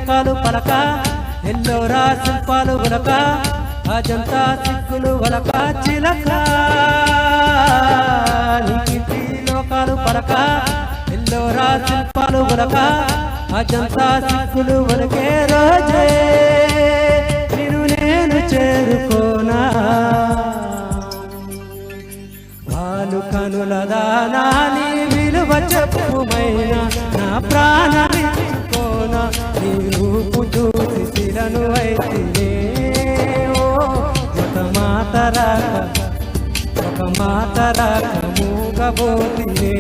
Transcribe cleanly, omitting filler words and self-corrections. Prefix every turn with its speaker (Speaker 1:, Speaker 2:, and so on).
Speaker 1: లోకాలు పలక ఎల్లోరా శిల్పాలు ఉలక అజంతా సిక్కులు వలక చిలక నీకి లోకాలు పలక ఎల్లోరా శిల్పాలు ఉలక అజంతా సిక్కులు వలకే రోజే నిన్ను నేను చేరుకోనా వాలు కనుల దానా నీ విలువ చెప్పుమైనా నా ప్రాణమిచ్చుకోనా నీ రూపు చూసి శిలను అయితే ఒక మాట రాక మూగబోతినే